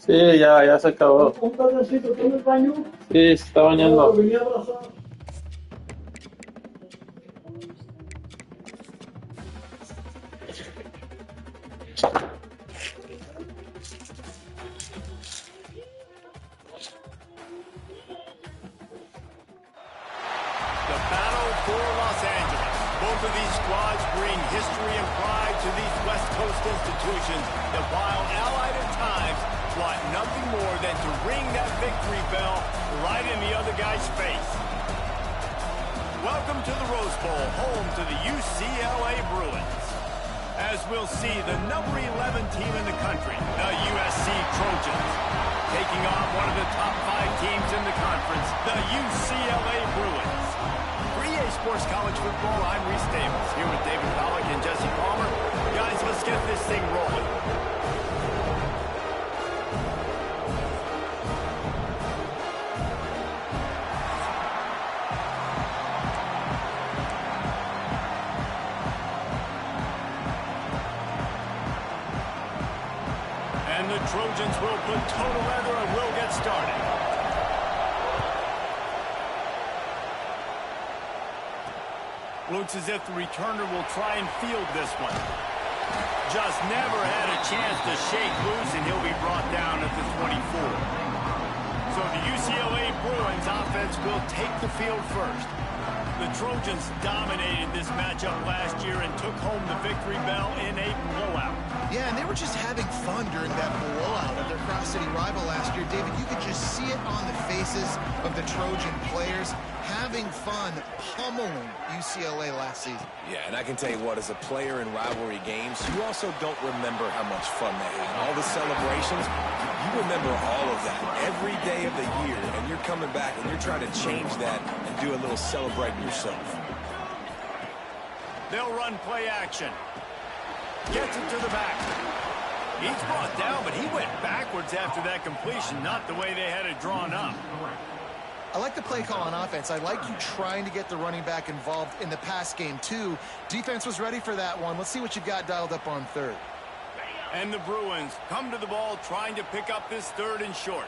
Sí, ya se acabó. Sí, se está bañando. The battle for Los Angeles. Both of these squads bring history and pride to these West Coast institutions that, while allied at times, want nothing more than to ring that victory bell right in the other guy's face. Welcome to the Rose Bowl, home to the UCLA Bruins. As we'll see, the number 11 team in the country, the USC Trojans, taking on one of the top 5 teams in the conference, the UCLA Bruins. For EA Sports College Football, I'm Reese Davis, here with David Pollack and Jesse Palmer. Guys, let's get this thing rolling. And the Trojans will put total leather and we'll get started. Looks as if the returner will try and field this one. Just never had a chance to shake loose, and he'll be brought down at the 24. So the UCLA Bruins offense will take the field first. The Trojans dominated this matchup last year and took home the victory bell in a blowout. Yeah, and they were just having fun during that blowout of their cross-city rival last year. David, you could just see it on the faces of the Trojan players, having fun pummeling UCLA last season. Yeah, and I can tell you what, as a player in rivalry games, you also don't remember how much fun they had. All the celebrations, you remember all of that every day of the year, and you're coming back and you're trying to change that and do a little celebrating yourself. They'll run play action. Gets it to the back. He's brought down, but he went backwards after that completion, not the way they had it drawn up. I like the play call on offense. I like you trying to get the running back involved in the pass game, too. Defense was ready for that one. Let's see what you've got dialed up on third. And the Bruins come to the ball trying to pick up this third and short.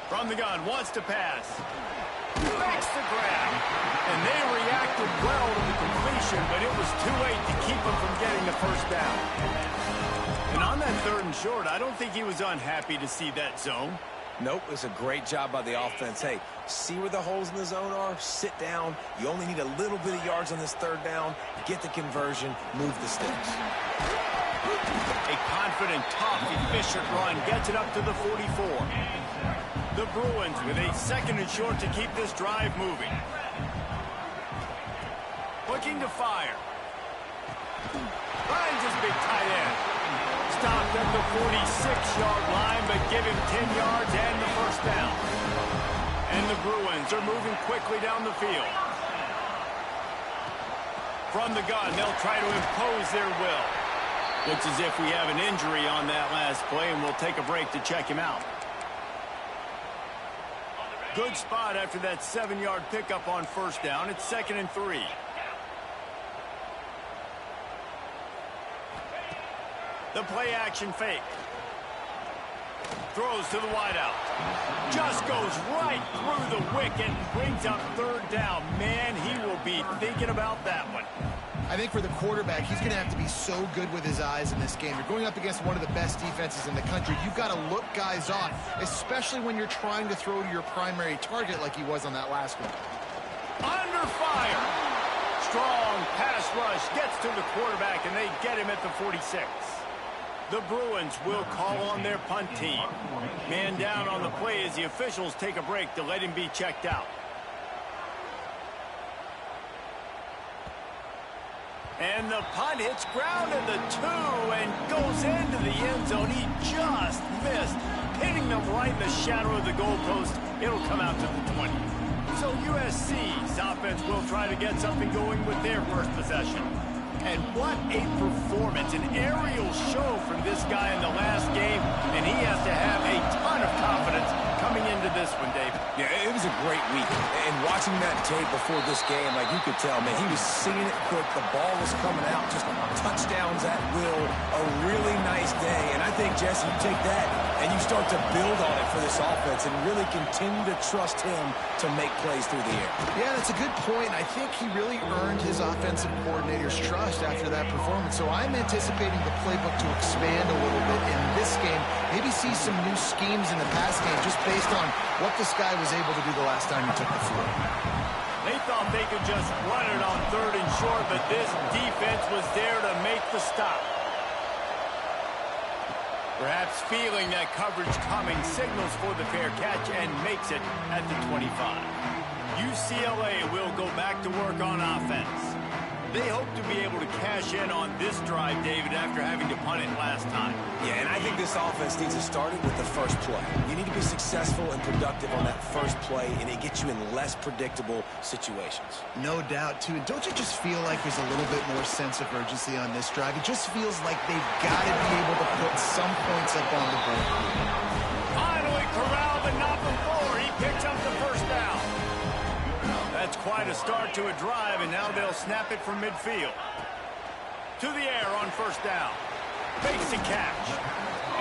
From the gun, wants to pass. Makes the grab. And they reacted well to the completion, but it was too late to keep them from getting the first down. And on that third and short, I don't think he was unhappy to see that zone. Nope, it was a great job by the offense. Hey, see where the holes in the zone are? Sit down. You only need a little bit of yards on this third down. Get the conversion. Move the sticks. A confident, tough, efficient run gets it up to the 44. The Bruins with a second and short to keep this drive moving. Looking to fire. Finds his big tight end. Stopped at the 46-yard line, but give him 10 yards and the first down. And the Bruins are moving quickly down the field. From the gun, they'll try to impose their will. Looks as if we have an injury on that last play, and we'll take a break to check him out. Good spot after that 7-yard pickup on first down. It's 2nd and 3. The play action fake. Throws to the wideout. Just goes right through the wicket and brings up third down. Man, he will be thinking about that one. I think for the quarterback, he's going to have to be so good with his eyes in this game. You're going up against one of the best defenses in the country. You've got to look guys off, especially when you're trying to throw to your primary target like he was on that last one. Under fire. Strong pass rush gets to the quarterback, and they get him at the 46. The Bruins will call on their punt team. Man down on the play as the officials take a break to let him be checked out. And the punt hits ground at the 2 and goes into the end zone. He just missed, hitting them right in the shadow of the goalpost. It'll come out to the 20. So USC's offense will try to get something going with their first possession. And what a performance, an aerial show from this guy in the last game, and he has to have a ton of confidence coming into this one, Dave. Yeah, it was a great week. And watching that tape before this game, like you could tell, man, he was seeing it quick. The ball was coming out, just touchdowns at will. A really nice day. And I think, Jesse, you take that and you start to build on it for this offense and really continue to trust him to make plays through the air. Yeah, that's a good point. I think he really earned his offensive coordinator's trust after that performance. So I'm anticipating the playbook to expand a little bit in this game. Maybe see some new schemes in the pass game just based on what this guy was able to do the last time he took the field. They thought they could just run it on 3rd and short, but this defense was there to make the stop. Perhaps feeling that coverage coming, signals for the fair catch and makes it at the 25. UCLA will go back to work on offense. They hope to be able to cash in on this drive, David, after having to punt it last time. Yeah, and I think this offense needs to start it with the first play. You need to be successful and productive on that first play, and it gets you in less predictable situations. No doubt, too. And don't you just feel like there's a little bit more sense of urgency on this drive? It just feels like they've got to be able to put some points up on the board. Finally corralled and not before. He picks up the first down. That's quite a start to a drive, and now they'll snap it from midfield. To the air on first down. Makes the catch.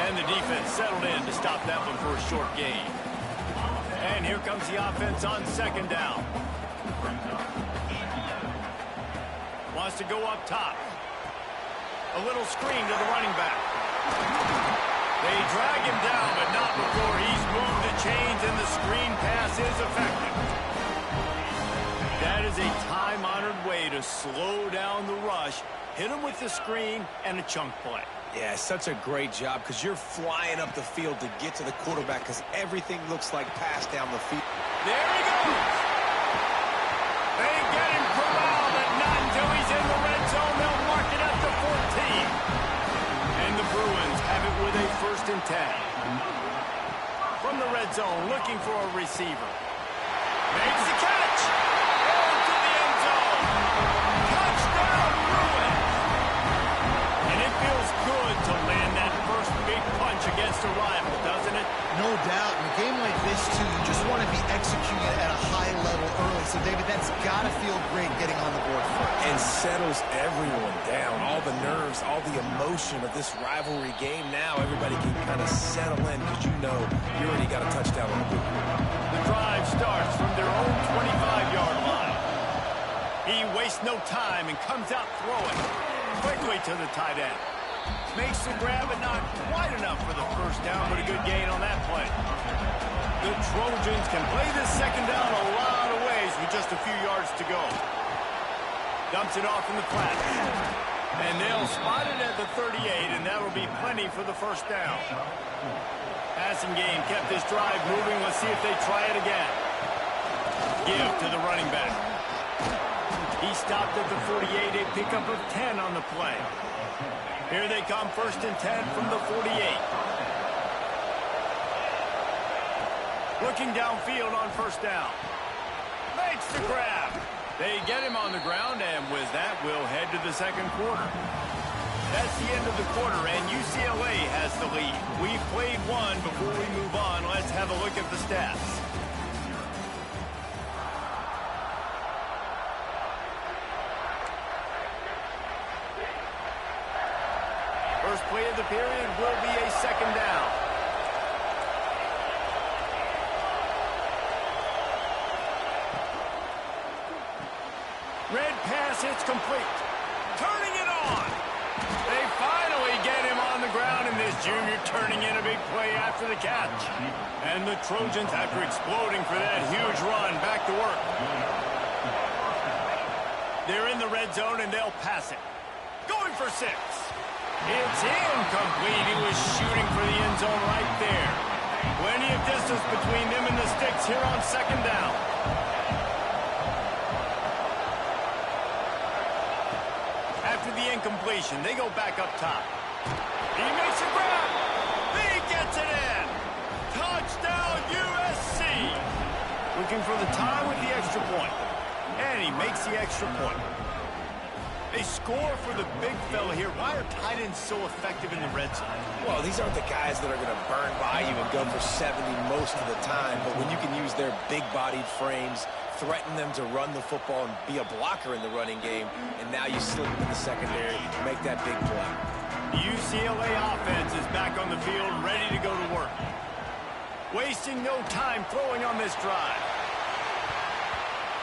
And the defense settled in to stop that one for a short gain. And here comes the offense on second down. Wants to go up top. A little screen to the running back. They drag him down, but not before he's moved the chains, and the screen pass is effective. That is a time-honored way to slow down the rush, hit him with the screen, and a chunk play. Yeah, such a great job because you're flying up the field to get to the quarterback because everything looks like pass down the field. There he goes. They get him corralled, but not until he's in the red zone. They'll mark it at the 14. And the Bruins have it with a 1st and 10. From the red zone, looking for a receiver. Makes the catch. Into the end zone. Touchdown, Bruins. And it feels good to land that first big punch against a rival, doesn't it? No doubt. In a game like this, too, you just want to be executing at a high level early. So, David, that's got to feel great getting on the board first. And settles everyone down. All the nerves, all the emotion of this rivalry game. Now everybody can kind of settle in because you know you already got a touchdown on the board. The drive starts from their own 25-yard line. He wastes no time and comes out throwing quickly to the tight end. Makes the grab, but not quite enough for the first down, but a good gain on that play. The Trojans can play this second down a lot of ways with just a few yards to go. Dumps it off in the flat. And they'll spot it at the 38, and that'll be plenty for the first down. Passing game kept this drive moving. Let's see if they try it again. Give to the running back. He stopped at the 48, a pickup of 10 on the play. Here they come, 1st and 10 from the 48. Looking downfield on first down. Makes the grab. They get him on the ground, and with that, we'll head to the second quarter. That's the end of the quarter, and UCLA has the lead. We've played one. Before we move on, let's have a look at the stats. First play of the period will be a second down. Red pass, it's complete. Turning it on. They finally get him on the ground, and this junior turning in a big play after the catch. And the Trojans, after exploding for that huge run, back to work. They're in the red zone, and they'll pass it. Going for 6. It's incomplete. He was shooting for the end zone right there. Plenty of distance between them and the sticks here on second down. After the incompletion, they go back up top. He makes a grab. He gets it in. Touchdown, USC. Looking for the tie with the extra point. And he makes the extra point. They score for the big fella here. Why are tight ends so effective in the red zone? Well, these aren't the guys that are going to burn by you and go for 70 most of the time, but when you can use their big-bodied frames, threaten them to run the football and be a blocker in the running game, and now you slip into the secondary, make that big play. The UCLA offense is back on the field, ready to go to work. Wasting no time throwing on this drive.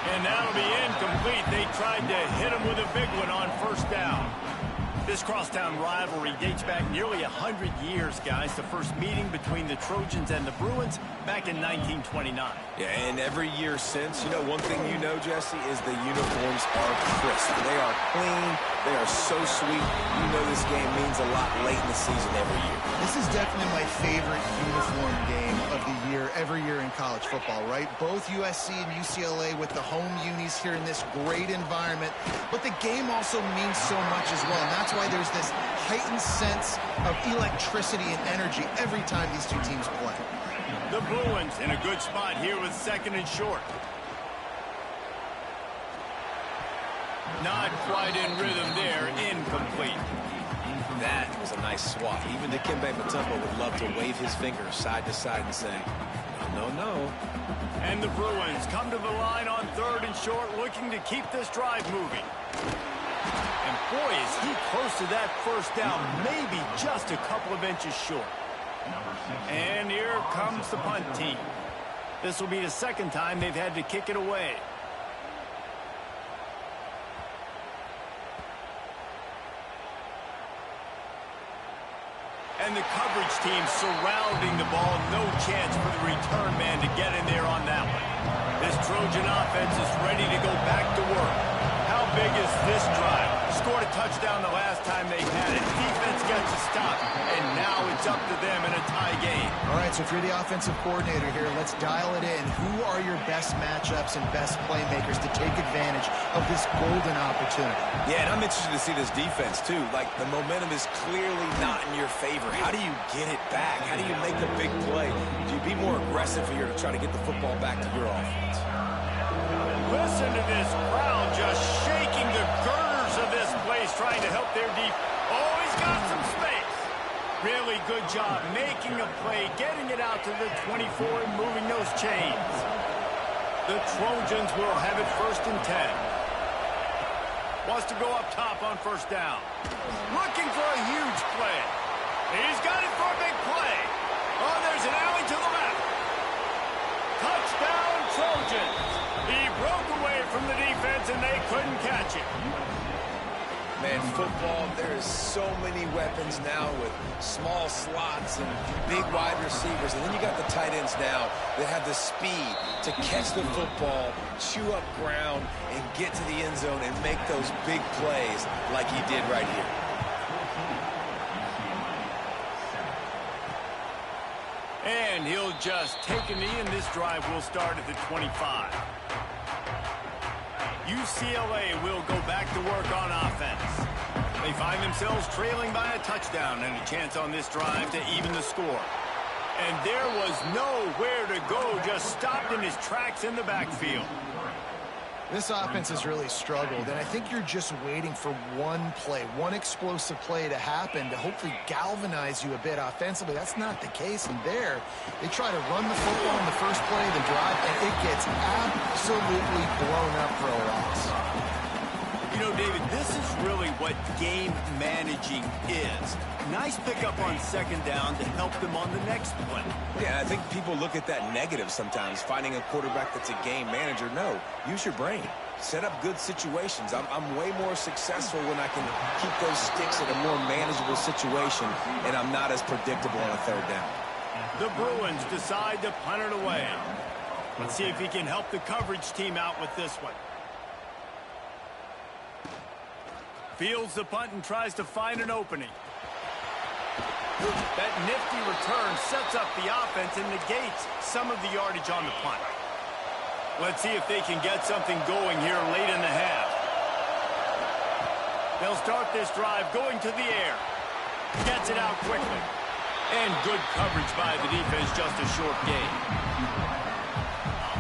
And that'll be incomplete. They tried to hit him with a big one on first down. This crosstown rivalry dates back nearly 100 years, guys. The first meeting between the Trojans and the Bruins back in 1929. Yeah, and every year since, you know, one thing you know, Jesse, is the uniforms are crisp. They are clean. They are so sweet. You know this game means a lot late in the season every year. This is definitely my favorite uniform game of the year, every year in college football, right? Both USC and UCLA with the home unis here in this great environment. But the game also means so much as well, and that's why there's this heightened sense of electricity and energy every time these two teams play. The Bruins in a good spot here with second and short. Not quite in rhythm there, incomplete. That was a nice swat. Even Dikembe Mutombo would love to wave his fingers side to side and say, no, no, no. And the Bruins come to the line on third and short, looking to keep this drive moving. And boy, is he close to that first down, maybe just a couple of inches short. And here comes the punt team. This will be the second time they've had to kick it away. And the coverage team surrounding the ball. No chance for the return man to get in there on that one. This Trojan offense is ready to go back to work. How big is this drive? Scored a touchdown the last time they had it. Defense got to stop, and now it's up to them in a tie game. All right, so if you're the offensive coordinator here, let's dial it in. Who are your best matchups and best playmakers to take advantage of this golden opportunity? Yeah, and I'm interested to see this defense, too. Like, the momentum is clearly not in your favor. How do you get it back? How do you make the big play? Do you be more aggressive here to try to get the football back to your offense? Listen to this crowd just shaking the girders of this place, trying to help their deep. Oh, he's got some space. Really good job making a play, getting it out to the 24 and moving those chains. The Trojans will have it first and 10. Wants to go up top on first down. Looking for a huge play. He's got it for a big play. Oh, there's an alley to the left. Touchdown, Trojans. He broke away from the defense, and they couldn't catch it. Man, football, there is so many weapons now with small slots and big wide receivers. And then you got the tight ends now that have the speed to catch the football, chew up ground, and get to the end zone and make those big plays like he did right here. And he'll just take a knee, and this drive will start at the 25. UCLA will go back to work on offense. They find themselves trailing by a touchdown and a chance on this drive to even the score. And there was nowhere to go, just stopped in his tracks in the backfield. This offense has really struggled, and I think you're just waiting for one play, one explosive play to happen to hopefully galvanize you a bit offensively. That's not the case, and there, they try to run the football in the first play of the drive, and it gets absolutely blown up for a loss. You know, David, this is really what game managing is. Nice pickup on second down to help them on the next play. Yeah, I think people look at that negative sometimes, finding a quarterback that's a game manager. No, use your brain. Set up good situations. I'm way more successful when I can keep those sticks in a more manageable situation, and I'm not as predictable on a third down. The Bruins decide to punt it away. Let's see if he can help the coverage team out with this one. Fields the punt and tries to find an opening. That nifty return sets up the offense and negates some of the yardage on the punt. Let's see if they can get something going here late in the half. They'll start this drive going to the air. Gets it out quickly. And good coverage by the defense, just a short gain.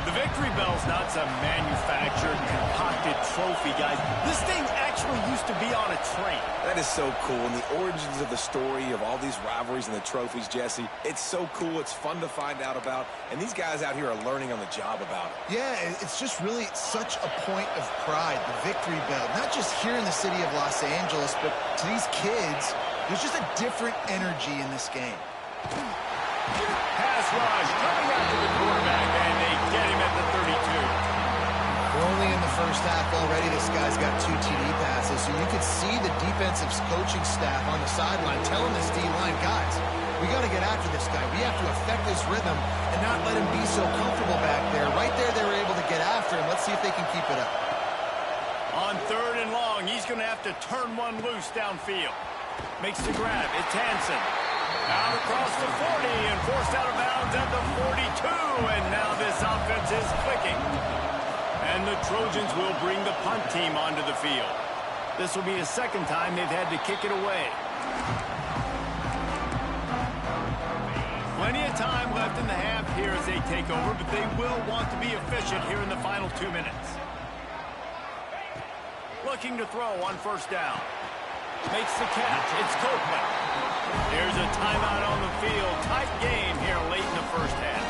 The victory bell's not some manufactured, concocted trophy, guys. This thing actually used to be on a train. That is so cool, and the origins of the story of all these rivalries and the trophies, Jesse, it's so cool. It's fun to find out about, and these guys out here are learning on the job about it. Yeah, it's just really such a point of pride, the victory bell. Not just here in the city of Los Angeles, but to these kids, there's just a different energy in this game. Pass rush coming out to the quarterback, and they get him at the 32. We're only in the first half already. This guy's got 2 TD passes, so you could see the defensive coaching staff on the sideline telling this D-line, guys, we got to get after this guy. We have to affect his rhythm and not let him be so comfortable back there. Right there, they were able to get after him. Let's see if they can keep it up. On 3rd and long, he's going to have to turn one loose downfield. Makes the grab. It's Hansen. Out across the 40 and forced out of bounds at the 42. And now this offense is clicking. And the Trojans will bring the punt team onto the field. This will be the second time they've had to kick it away. Plenty of time left in the half here as they take over, but they will want to be efficient here in the final 2 minutes. Looking to throw on 1st down. Makes the catch. It's Copeland. Here's a timeout on the field. Tight game here late in the first half.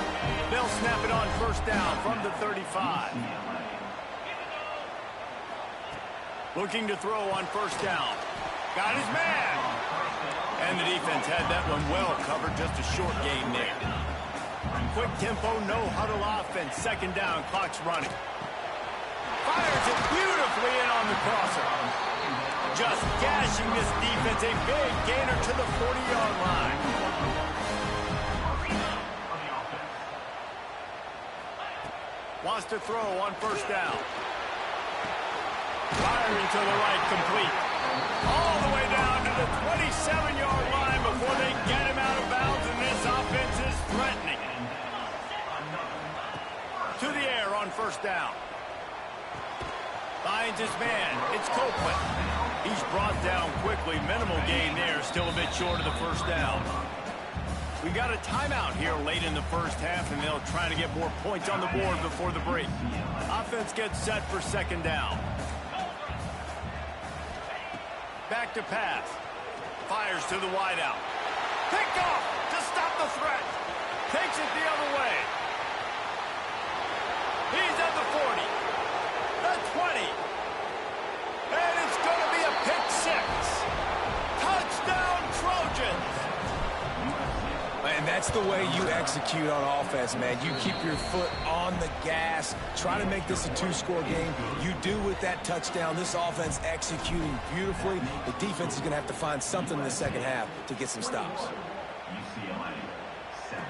They'll snap it on 1st down from the 35. Looking to throw on 1st down. Got his man. And the defense had that one well covered. Just a short game there. Quick tempo, no huddle offense. 2nd down, clock's running. Fires it beautifully in on the crosser. Just gashing this defense. A big gainer to the 40-yard line. Wants to throw on 1st down. Firing to the right, complete. All the way down to the 27-yard line before they get him out of bounds, and this offense is threatening. To the air on 1st down. Finds his man. It's Copeland. He's brought down quickly. Minimal gain there. Still a bit short of the 1st down. We got a timeout here late in the first half, and they'll try to get more points on the board before the break. Offense gets set for 2nd down. Back to pass. Fires to the wideout. Picked off to stop the threat. Takes it the other way. He's at the 40. The 20. And it's going to be a pick 6. Touchdown, Trojans. And that's the way you execute on offense, man. You keep your foot on the gas. Try to make this a 2-score game. You do with that touchdown. This offense executing beautifully. The defense is going to have to find something in the second half to get some stops. UCLA, 7.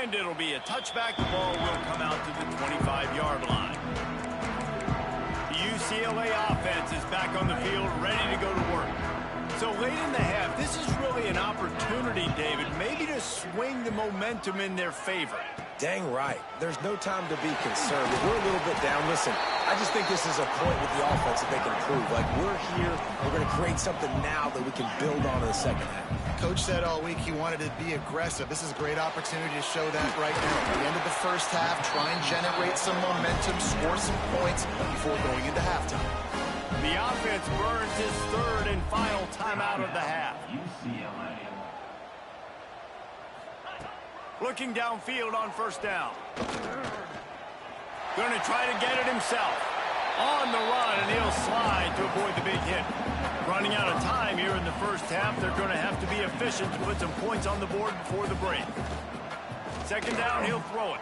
And it'll be a touchback. The ball will come out to the 25-yard line. The UCLA offense is back on the field, ready to go to work. So late in the half, this is really an opportunity, David, maybe to swing the momentum in their favor. Dang right. There's no time to be concerned. If we're a little bit down, listen, I just think this is a point with the offense that they can improve. Like, we're here, we're going to create something now that we can build on in the second half. Coach said all week he wanted to be aggressive. This is a great opportunity to show that right now. At the end of the first half, try and generate some momentum, score some points before going into halftime. The offense burns his 3rd and final timeout of the half. UCLA. Looking downfield on 1st down. Going to try to get it himself. On the run, and he'll slide to avoid the big hit. Running out of time here in the first half. They're going to have to be efficient to put some points on the board before the break. 2nd down, he'll throw it.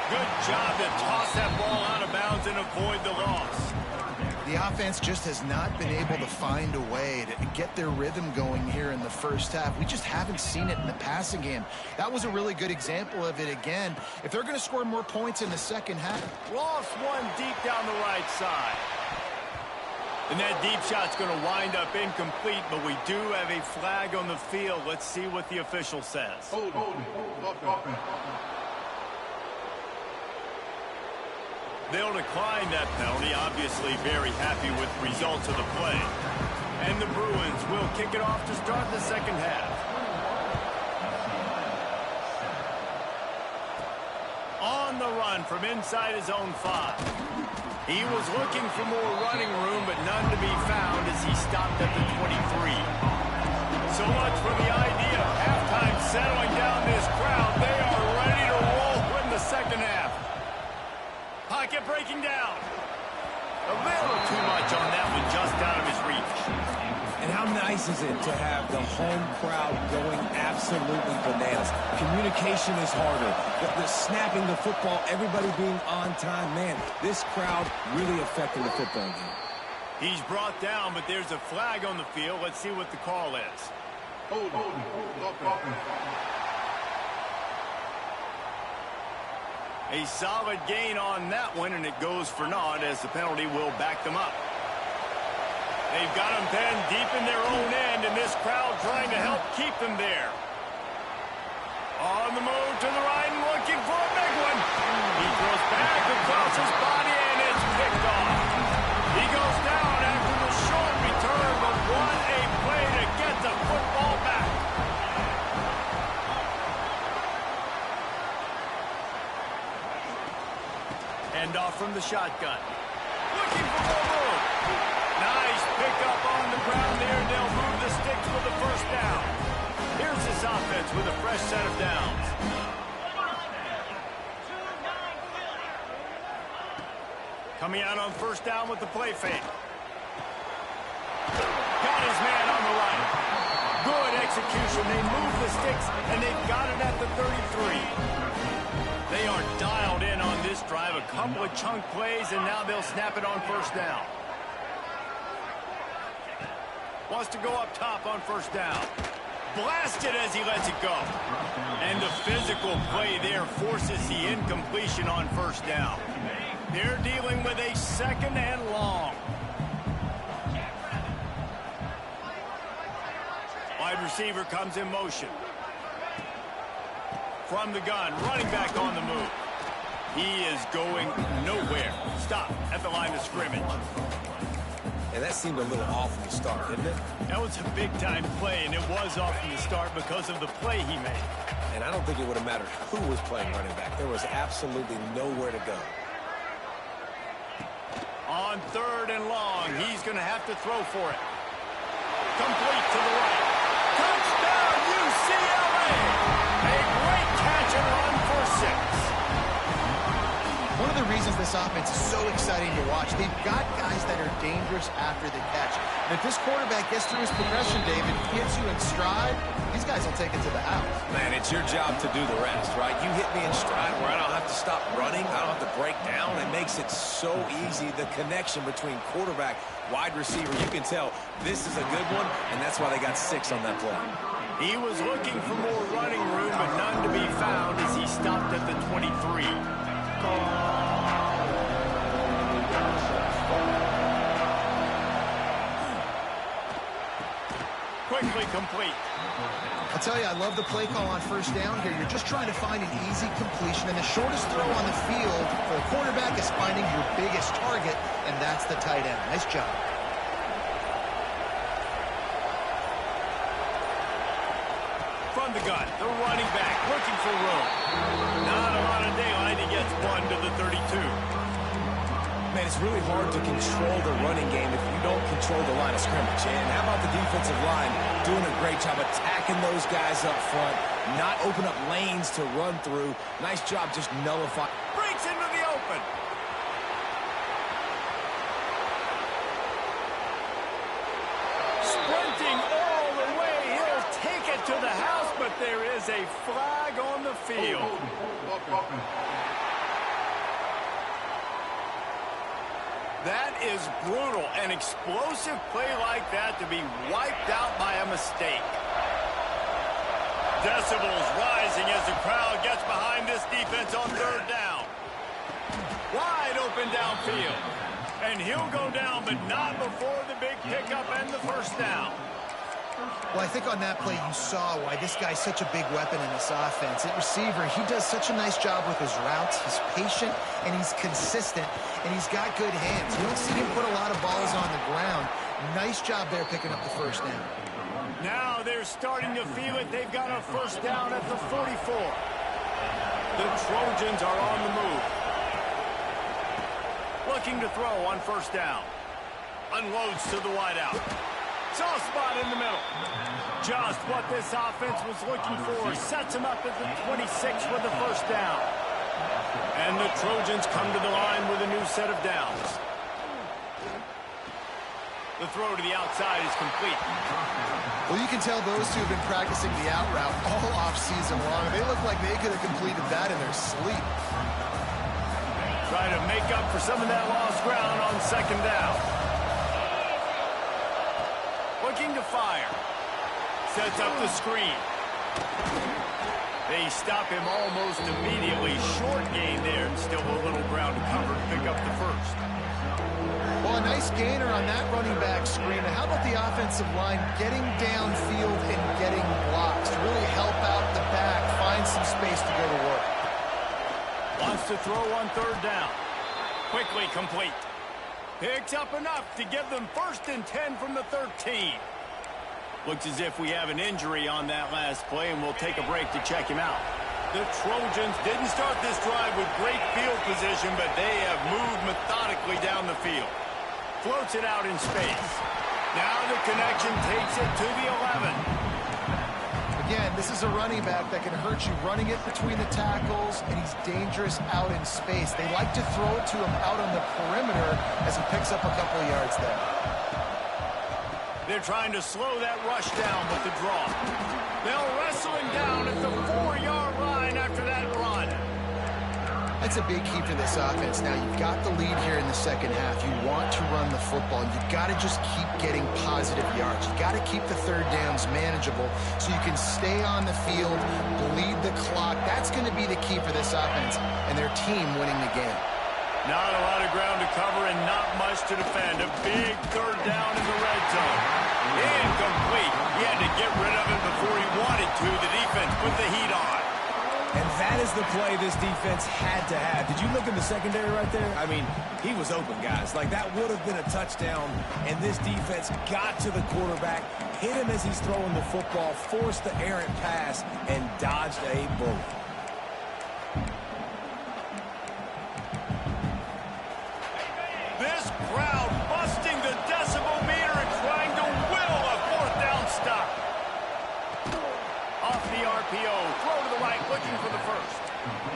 Good job to toss that ball out of bounds and avoid the loss. The offense just has not been able to find a way to get their rhythm going here in the first half. We just haven't seen it in the passing game. That was a really good example of it again. If they're going to score more points in the second half. Lost one deep down the right side. And that deep shot's going to wind up incomplete, but we do have a flag on the field. Let's see what the official says. They'll decline that penalty, obviously very happy with the results of the play. And the Bruins will kick it off to start the second half. the run from inside his own 5. He was looking for more running room, but none to be found as he stopped at the 23. So much for the idea of halftime settling down this crowd. They are ready to roll in the second half. Pocket breaking down. A little too much on that one, just out of his reach. And how nice is it to have the home crowd going absolutely bananas? Communication is harder. The snapping the football, everybody being on time. Man, this crowd really affecting the football game. He's brought down, but there's a flag on the field. Let's see what the call is. A solid gain on that one, and it goes for naught as the penalty will back them up. They've got them pinned deep in their own end, and this crowd trying to help keep them there. On the move to the right and looking for a big one. He throws back across his body, and it's picked off. He goes down after the short return, but what a play to get the football back. Hand off from the shotgun. Looking for more room. Nice pickup on the ground there. They'll move the sticks for the first down. Here's this offense with a fresh set of downs. Coming out on first down with the play fake. Got his man on the right. Good execution. They move the sticks, and they've got it at the 33. They are dialed in on this drive. A couple of chunk plays, and now they'll snap it on first down. Wants to go up top on first down. Blasted as he lets it go. And the physical play there forces the incompletion on first down. They're dealing with a second and long. Wide receiver comes in motion. From the gun, running back on the move. He is going nowhere. Stop at the line of scrimmage. And that seemed a little off from the start, didn't it? That was a big-time play, and it was off from the start because of the play he made. And I don't think it would have mattered who was playing running back. There was absolutely nowhere to go. On third and long, he's going to have to throw for it. Complete to the right. Touchdown, UCLA! A great catch and run for 6. One of the reasons this offense is so exciting to watch, they've got guys that are dangerous after the catch. And if this quarterback gets through his progression, David, gets you in stride, these guys will take it to the house. Man, it's your job to do the rest, right? You hit me in stride where I don't have to stop running. I don't have to break down. It makes it so easy. The connection between quarterback, wide receiver, you can tell this is a good one, and that's why they got 6 on that play. He was looking for more running room, but none to be found as he stopped at the 23. Quickly complete. I'll tell you, I love the play call on first down here. You're just trying to find an easy completion, and the shortest throw on the field for a quarterback is finding your biggest target, and that's the tight end. Nice job. From the gun, the running back looking for room. Not a lot of daylight. He gets 1 to the 32. Man, it's really hard to control the running game if you don't control the line of scrimmage. And how about the defensive line doing a great job attacking those guys up front, not open up lanes to run through. Nice job just nullifying. Breaks into the open. Sprinting all the way. He'll take it to the house, but there is a flag on the field. That is brutal. An explosive play like that to be wiped out by a mistake. Decibels rising as the crowd gets behind this defense on third down. Wide open downfield. And he'll go down, but not before the big pickup and the first down. Well, I think on that play you saw why this guy's such a big weapon in this offense. At receiver, he does such a nice job with his routes. He's patient, and he's consistent, and he's got good hands. You don't see him put a lot of balls on the ground. Nice job there picking up the first down. Now they're starting to feel it. They've got a first down at the 44. The Trojans are on the move. Looking to throw on first down. Unloads to the wideout. Soft spot in the middle. Just what this offense was looking for. Sets him up at the 26 for the first down. And the Trojans come to the line with a new set of downs. The throw to the outside is complete. Well, you can tell those two have been practicing the out route all off-season long. They look like they could have completed that in their sleep. Trying to make up for some of that lost ground on second down. Looking to fire. Sets up the screen. They stop him almost immediately. Short gain there, and still a little ground to cover to pick up the first. Well, a nice gainer on that running back screen. How about the offensive line getting downfield and getting blocks to really help out the back, find some space to go to work? Wants to throw on third down. Quickly complete. Picks up enough to give them 1st and 10 from the 13. Looks as if we have an injury on that last play, and we'll take a break to check him out. The Trojans didn't start this drive with great field position, but they have moved methodically down the field. Floats it out in space. Now the connection takes it to the 11. Again, this is a running back that can hurt you running it between the tackles, and he's dangerous out in space. They like to throw it to him out on the perimeter as he picks up a couple of yards there. They're trying to slow that rush down with the draw. They'll wrestle him down at the 4-yard line after that run. That's a big key for this offense. Now, you've got the lead here in the second half. You want to run the football. You've got to just keep getting positive yards. You've got to keep the third downs manageable so you can stay on the field, bleed the clock. That's going to be the key for this offense and their team winning the game. Not a lot of ground to cover and not much to defend. A big third down in the red zone. Incomplete. He had to get rid of it before he wanted to. The defense put the heat on. And that is the play this defense had to have. Did you look in the secondary right there? I mean, he was open, guys. Like, that would have been a touchdown, and this defense got to the quarterback, hit him as he's throwing the football, forced the errant pass, and dodged a bullet. This crowd busting the decibel meter and trying to will a fourth down stop. Off the RPO, throw to the right, looking for the first.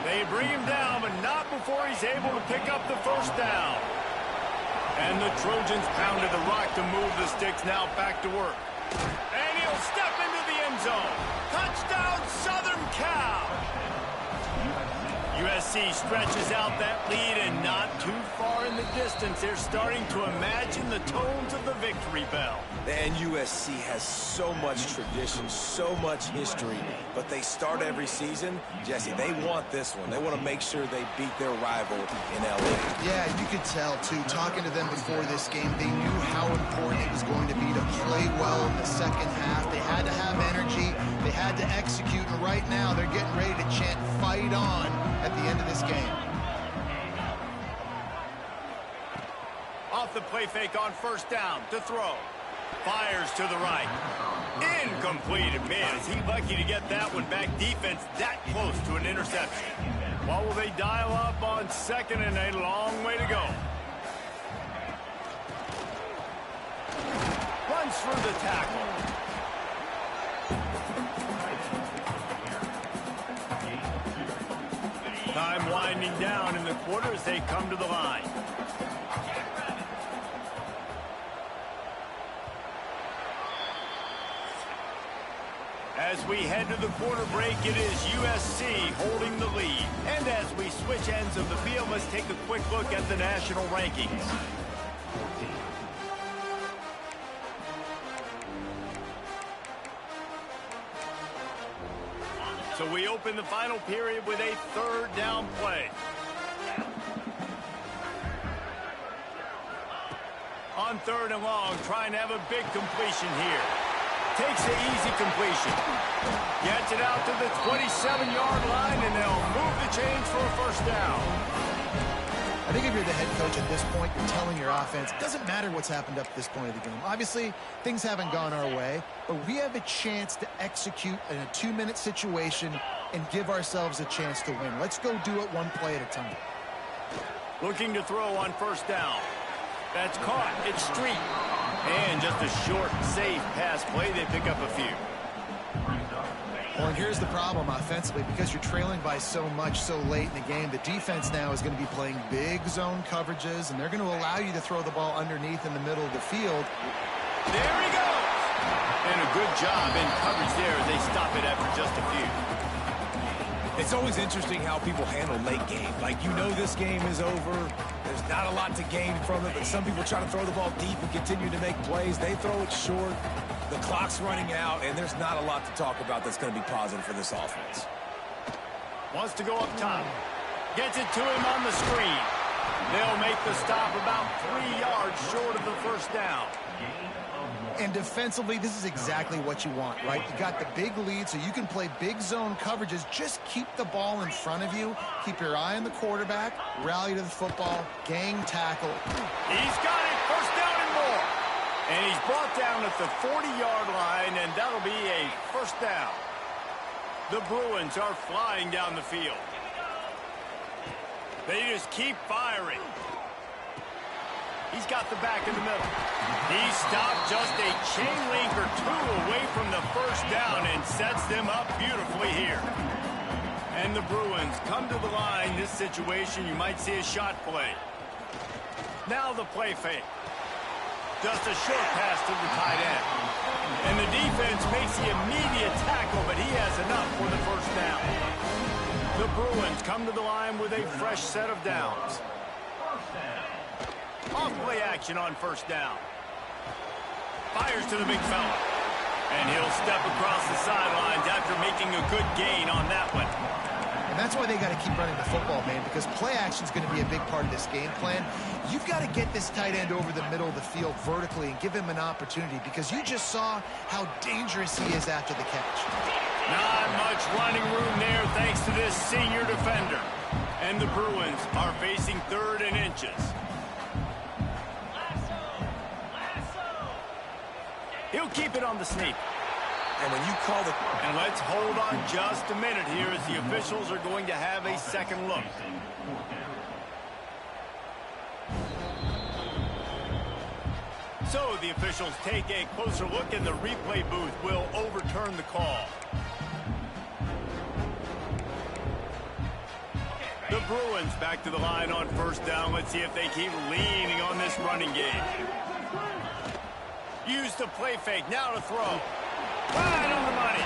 They bring him down, but not before he's able to pick up the first down. And the Trojans pounded the rock to move the sticks, now back to work. And he'll step into the end zone. Touchdown, Southern Cal! USC stretches out that lead, and not too far in the distance. They're starting to imagine the tones of the victory bell. And USC has so much tradition, so much history, but they start every season. Jesse, they want this one. They want to make sure they beat their rival in LA. Yeah, you could tell, too. Talking to them before this game, they knew how important it was going to be to play well in the second half. They had to have energy. They had to execute, and right now they're getting ready to chant "Fight on" at the end of this game. Off the play fake on first down to throw. Fires to the right. Incomplete. Man, is he lucky to get that one back. Defense that close to an interception. What will they dial up on second, and a long way to go? Runs through the tackle. Time winding down in the quarter as they come to the line. As we head to the quarter break, it is USC holding the lead. And as we switch ends of the field, let's take a quick look at the national rankings. So we open the final period with a third down play. On third and long, trying to have a big completion here. Takes the easy completion. Gets it out to the 27-yard line, and they'll move the chains for a first down. I think if you're the head coach at this point, you're telling your offense, it doesn't matter what's happened up to this point of the game. Obviously, things haven't gone our way, but we have a chance to execute in a 2-minute situation and give ourselves a chance to win. Let's go do it one play at a time. Looking to throw on first down. That's caught. It's Street. And just a short, safe pass play. They pick up a few. Well, and here's the problem offensively. Because you're trailing by so much so late in the game, the defense now is going to be playing big zone coverages, and they're going to allow you to throw the ball underneath in the middle of the field. There he goes. And a good job in coverage there as they stop it after just a few. It's always interesting how people handle late game. Like, you know this game is over. There's not a lot to gain from it, but some people try to throw the ball deep and continue to make plays. They throw it short. The clock's running out, and there's not a lot to talk about that's going to be positive for this offense. Wants to go up top. Gets it to him on the screen. They'll make the stop about 3 yards short of the first down. And defensively, this is exactly what you want, right? You got the big lead, so you can play big zone coverages. Just keep the ball in front of you. Keep your eye on the quarterback. Rally to the football. Gang tackle. He's got it. First down and more. And he's brought down at the 40-yard line, and that'll be a first down. The Bruins are flying down the field. They just keep firing. He's got the back in the middle. He stopped just a chain link or two away from the first down and sets them up beautifully here. And the Bruins come to the line. This situation, you might see a shot play. Now the play fake. Just a short pass to the tight end. And the defense makes the immediate tackle, but he has enough for the first down. The Bruins come to the line with a fresh set of downs. Off play action on first down. Fires to the big fella. And he'll step across the sidelines after making a good gain on that one. And that's why they got to keep running the football, man, because play action is going to be a big part of this game plan. You've got to get this tight end over the middle of the field vertically and give him an opportunity, because you just saw how dangerous he is after the catch. Not much running room there thanks to this senior defender. And the Bruins are facing 3rd and inches. He'll keep it on the sneak. And when you call the... And let's hold on just a minute here as the officials are going to have a second look. So the officials take a closer look, and the replay booth will overturn the call. The Bruins back to the line on first down. Let's see if they keep leaning on this running game. Use the play fake. Now to throw. Right on the money.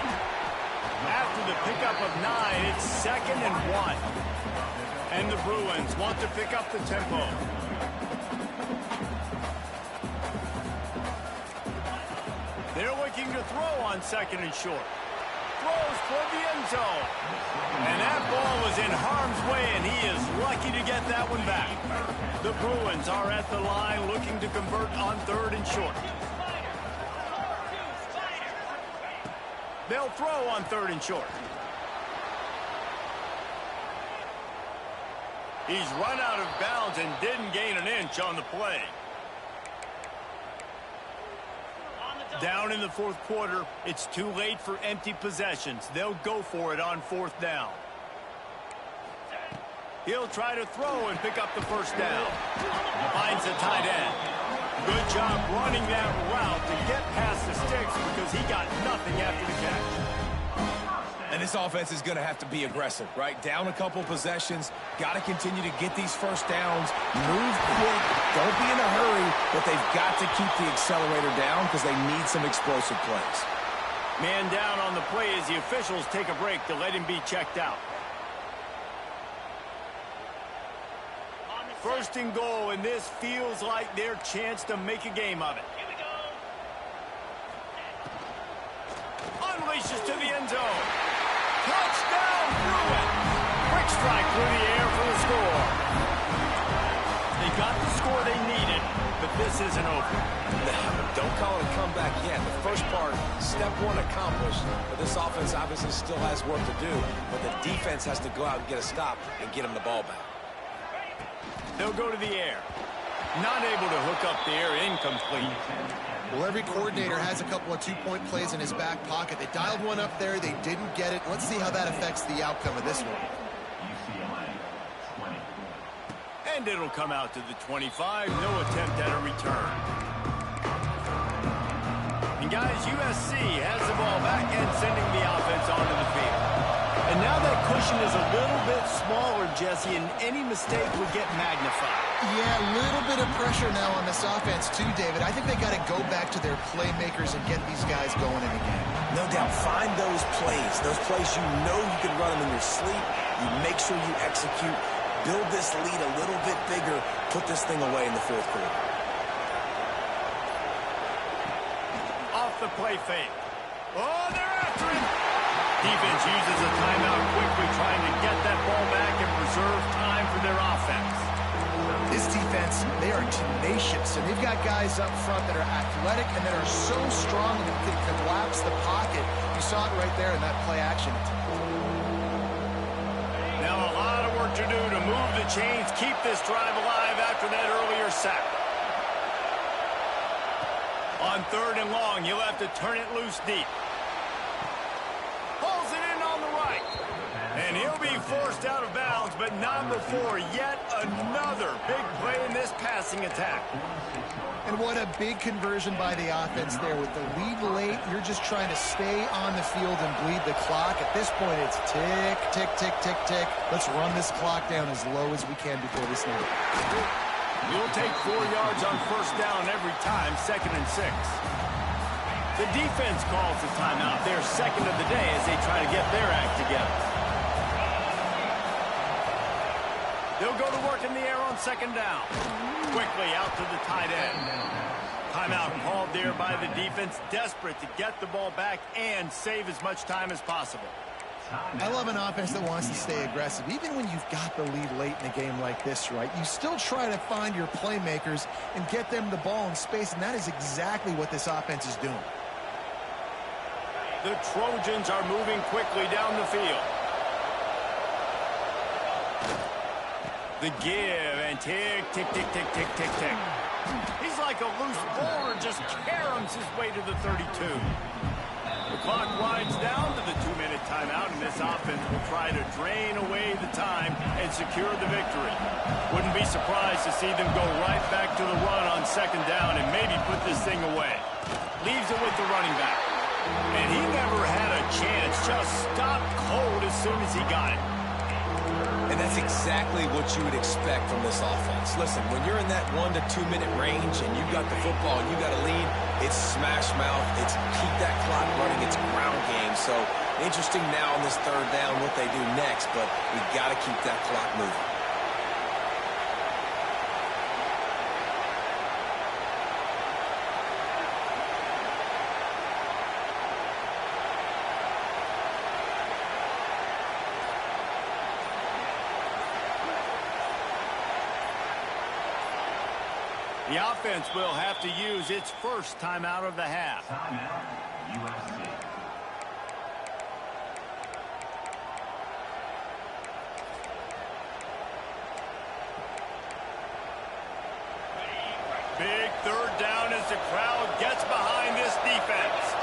After the pickup of 9, it's 2nd and 1. And the Bruins want to pick up the tempo. They're looking to throw on 2nd and short. Throws toward the end zone. And that ball was in harm's way, and he is lucky to get that one back. The Bruins are at the line looking to convert on 3rd and short. They'll throw on 3rd and short. He's run out of bounds and didn't gain an inch on the play. Down in the 4th quarter, it's too late for empty possessions. They'll go for it on 4th down. He'll try to throw and pick up the first down. Finds the tight end. Good job running that route to get past the sticks, because he got nothing after the catch. And this offense is going to have to be aggressive, right? Down a couple possessions. Got to continue to get these first downs. Move quick. Don't be in a hurry, but they've got to keep the accelerator down because they need some explosive plays. Man down on the play as the officials take a break to let him be checked out. 1st and goal, and this feels like their chance to make a game of it. Unleashes to the end zone. Touchdown, Bruins! Quick strike through the air for the score. They got the score they needed, but this isn't over. Don't call it a comeback yet. The first part, step 1 accomplished, but this offense obviously still has work to do, but the defense has to go out and get a stop and get them the ball back. They'll go to the air. Not able to hook up there, incomplete. Well, every coordinator has a couple of two-point plays in his back pocket. They dialed one up there. They didn't get it. Let's see how that affects the outcome of this one. UCLA 20. And it'll come out to the 25. No attempt at a return. And guys, USC has the ball back and sending the offense onto the field. And now that cushion is a little bit smaller, Jesse, and any mistake would get magnified. Yeah, a little bit of pressure now on this offense too, David. I think they got to go back to their playmakers and get these guys going in the game. No doubt, find those plays you know you can run them in your sleep. You make sure you execute, build this lead a little bit bigger, put this thing away in the fourth quarter. Off the play fake. Oh, they're after him. Defense uses a timeout quickly, trying to get that ball back and preserve time for their offense. This defense, they are tenacious, and they've got guys up front that are athletic and that are so strong that can collapse the pocket. You saw it right there in that play action. Now a lot of work to do to move the chains, keep this drive alive after that earlier sack. On 3rd and long, you'll have to turn it loose deep. Pulls it in on the right. And he'll be forced out of bounds, but not before yet another big play in this passing attack. And what a big conversion by the offense there. With the lead late, you're just trying to stay on the field and bleed the clock. At this point, it's tick, tick, tick, tick, tick. Let's run this clock down as low as we can before we snap. You'll take 4 yards on 1st down every time, 2nd and 6. The defense calls the timeout, their 2nd of the day as they try to get their act together. They'll go to work in the air on 2nd down. Quickly out to the tight end. Timeout called there by the defense, desperate to get the ball back and save as much time as possible. I love an offense that wants to stay aggressive. Even when you've got the lead late in a game like this, right, you still try to find your playmakers and get them the ball in space, and that is exactly what this offense is doing. The Trojans are moving quickly down the field. The give and tick, tick, tick, tick, tick, tick, tick. He's like a loose bowler, just caroms his way to the 32. The clock winds down to the 2-minute timeout, and this offense will try to drain away the time and secure the victory. Wouldn't be surprised to see them go right back to the run on 2nd down and maybe put this thing away. Leaves it with the running back. And he never had a chance, just stopped cold as soon as he got it. And that's exactly what you would expect from this offense. Listen, when you're in that 1 to 2 minute range and you've got the football and you got a lead, it's smash mouth, it's keep that clock running, it's ground game. So interesting now on this 3rd down what they do next, but we got to keep that clock moving. The offense will have to use its first timeout of the half. Timeout, USC. Big 3rd down as the crowd gets behind this defense.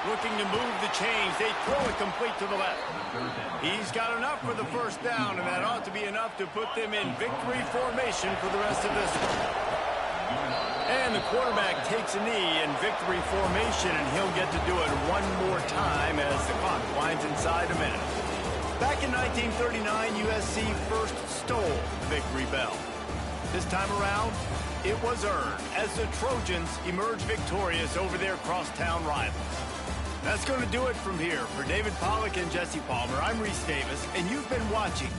Looking to move the chains. They throw it complete to the left. He's got enough for the 1st down, and that ought to be enough to put them in victory formation for the rest of this one. And the quarterback takes a knee in victory formation, and he'll get to do it one more time as the clock winds inside a minute. Back in 1939, USC first stole the victory bell. This time around, it was earned as the Trojans emerged victorious over their crosstown rivals. That's going to do it from here. For David Pollack and Jesse Palmer, I'm Reese Davis, and you've been watching